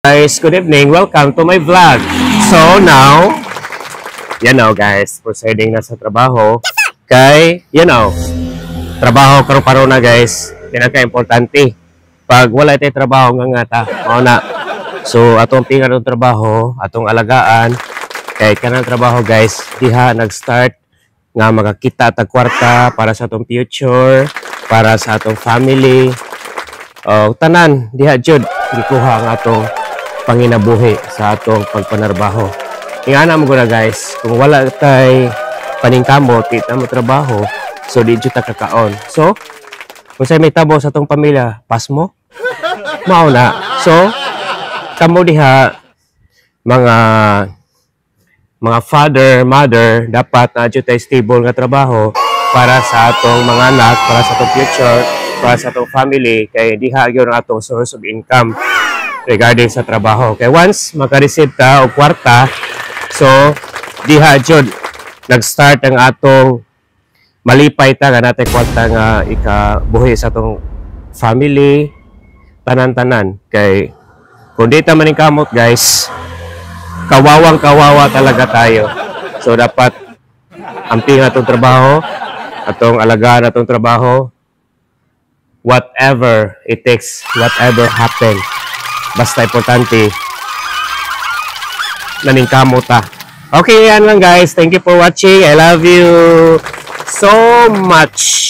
Guys, good evening. Welcome to my vlog. So now, guys, proceeding na sa trabaho. Kay, trabaho karon na guys. Pinaka-importante. Pag wala tayo trabaho nga ta, mao na. So atong pingatong trabaho, atong alagaan kay kanang trabaho guys, diha nag-start nga makakita tag kwarta para sa atong future, para sa atong family. Tanan diha jud gikuha ang atong panginabuhi sa atong pagpanarbaho. Ingana mo guna guys, kung wala tay paningkamot, kita mo trabaho, so di jud ta kakaon. So kung say may tabo sa atong pamilya, pas mo mao na. So kamo diha mga father, mother, dapat na jud tay stable nga trabaho para sa atong mga anak, para sa atong future, para sa atong family, kay diha gyud ang atong source of income regarding sa trabaho. Kay once maka-receive ta og kwarta, so diha jud nag-start ang atong malipay ta nga natay kwarta nga ikabuhi sa atong family, tanan-tanan. Kay kung di ta maningkamot guys, kawawang-kawawa talaga tayo. So dapat amping atong trabaho, atong alagaan atong trabaho, whatever it takes, whatever happen. Basta importante, naningkamot ta. Okay, yan lang guys. Thank you for watching. I love you so much.